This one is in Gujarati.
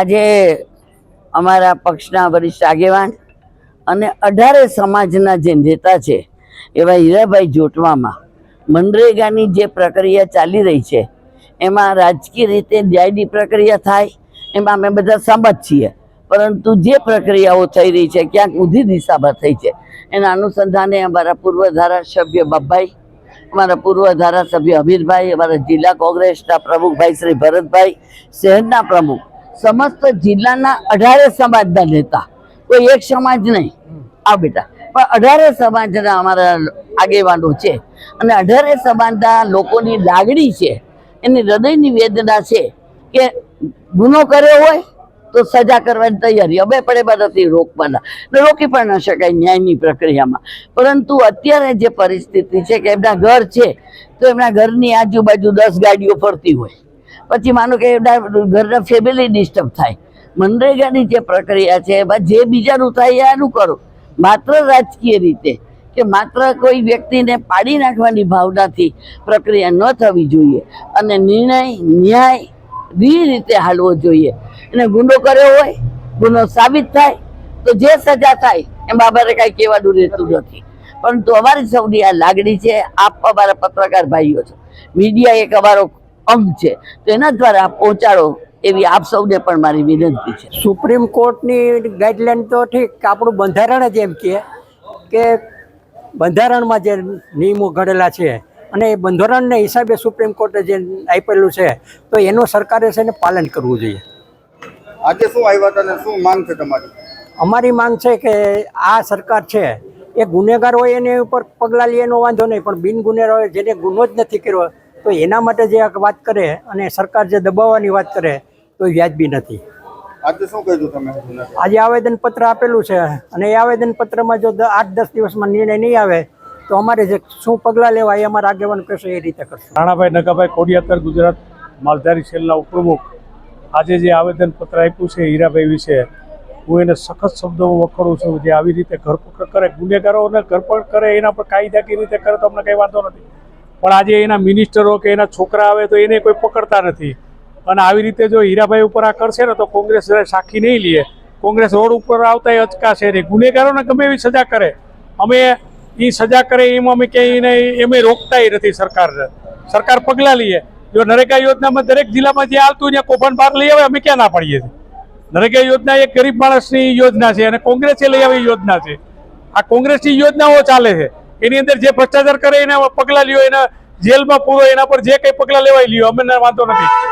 આજે અમારા પક્ષના વરિષ્ઠ આગેવાન અને 18 સમાજના જે નેતા છે એવા હીરાભાઈ જોટવામાં મનરેગાની જે પ્રક્રિયા ચાલી રહી છે એમાં રાજકીય રીતે ન્યાયની પ્રક્રિયા થાય એમાં અમે બધા સંમત છીએ, પરંતુ જે પ્રક્રિયાઓ થઈ રહી છે ક્યાંક ઊંધી દિશામાં થઈ છે એના અનુસંધાને અમારા પૂર્વ ધારાસભ્ય બાપભાઈ, અમારા પૂર્વ ધારાસભ્ય અમીરભાઈ, અમારા જિલ્લા કોંગ્રેસના પ્રમુખભાઈ શ્રી ભરતભાઈ, શહેરના પ્રમુખ, સમસ્ત જિલ્લાના 18 સમાજના નેતા, કોઈ એક સમાજ નહીં, આ બેટા પણ 18 સમાજના અમારા આગેવાનો છે અને 18 સમાજના લોકોની લાગણી છે, એની હૃદયની વેદના છે કે ગુનો કર્યો હોય તો સજા કરવાની તૈયારી, અમે પણ એમાં નથી રોકવાના, રોકી પણ ન શકાય ન્યાયની પ્રક્રિયામાં, પરંતુ અત્યારે જે પરિસ્થિતિ છે કે એમના ઘર છે તો એમના ઘરની આજુબાજુ 10 ગાડીઓ ફરતી હોય, પછી માનો કે એમના ઘરના ફેમિલી ડિસ્ટર્બ થાય. મનરેગાની જે પ્રક્રિયા છે એમાં જે બીજાનું થાય એનું કરો, માત્ર રાજકીય રીતે કે માત્ર કોઈ વ્યક્તિને પાડી નાખવાની ભાવનાથી પ્રક્રિયા ન થવી જોઈએ અને નિર્ણય ન્યાય રીતે હાલવો જોઈએ. અને ગુનો કર્યો હોય, ગુનો સાબિત થાય તો જે સજા થાય એમાં અમારે કાંઈ કહેવાનું રહેતું નથી, પરંતુ અમારી સૌની આ લાગણી છે. આપ અમારા પત્રકાર ભાઈઓ છો, મીડિયા એક અમારો અંગ છે, તો એના દ્વારા પહોંચાડો એવી આપ સૌને પણ મારી વિનંતી છે. સુપ્રીમ કોર્ટની ગાઈડલાઈન તો ઠીક, આપણું બંધારણ જ એમ કે બંધારણમાં જે નિયમો ઘડેલા છે અને એ બંધારણના હિસાબે સુપ્રીમ કોર્ટે જે આપેલું છે તો એનું સરકારે છે ને પાલન કરવું જોઈએ. આજે શું આવ્યા હતા અને શું માંગ છે તમારી? અમારી માંગ છે કે આ સરકાર છે એ ગુનેગાર હોય એની ઉપર પગલાં લે એનો વાંધો નહીં, પણ બિન ગુનેગાર હોય જેને ગુનો જ નથી કર્યો તો એના માટે જે વાત કરે અને સરકાર જે દબાવવાની વાત કરે તો એ વ્યાજબી નથી. આજે શું કહ્યું તમે? આજે આવેદનપત્ર આપેલું છે અને એ આવેદનપત્રમાં જો 8-10 દિવસમાં નિર્ણય નહીં આવે તો અમારે જે શું પગલાં લેવા એ અમારા આગેવાન કહેશે એ રીતે કરશે. રાણાભાઈ નગાભાઈ કોડિયાતર, ગુજરાત માલધારી સેલના ઉપપ્રમુખ, આજે જે આવેદનપત્ર આપ્યું છે હીરાભાઈ વિશે, હું એને સખત શબ્દોમાં વખોડું છું. જે આવી રીતે ધરપકડ કરે, ગુનેગારોને ધરપકડ કરે, એના પર કાયદાકીય રીતે કરે તો અમને કંઈ વાંધો નથી, પણ આજે એના મિનિસ્ટરો કે એના છોકરા આવે તો એને કોઈ પકડતા નથી. અને આવી રીતે જો હીરાભાઈ ઉપર આ કરશે ને તો કોંગ્રેસ સાખી નહીં લે. કોંગ્રેસ રોડ ઉપર આવતા એ અચકાશે નહીં. ગુનેગારોને ગમે એવી સજા કરે, અમે એ સજા કરે એમાં અમે ક્યાંય એમ રોકતા નથી. સરકાર પગલાં લઈએ. જો નરેગા યોજનામાં દરેક જિલ્લામાં જે આવતું ત્યાં કૌભાંડ બહાર લઈ આવે, અમે ક્યાં ના પાડીએ છીએ? નરેગા યોજના એક ગરીબ માણસની યોજના છે અને કોંગ્રેસે લઈ આવી યોજના છે. આ કોંગ્રેસની યોજનાઓ ચાલે છે, એની અંદર જે ભ્રષ્ટાચાર કરે એના પગલાં લ્યો, એના જેલમાં પૂરો, એના પર જે કંઈ પગલાં લેવાય લ્યો, અમને વાંધો નથી.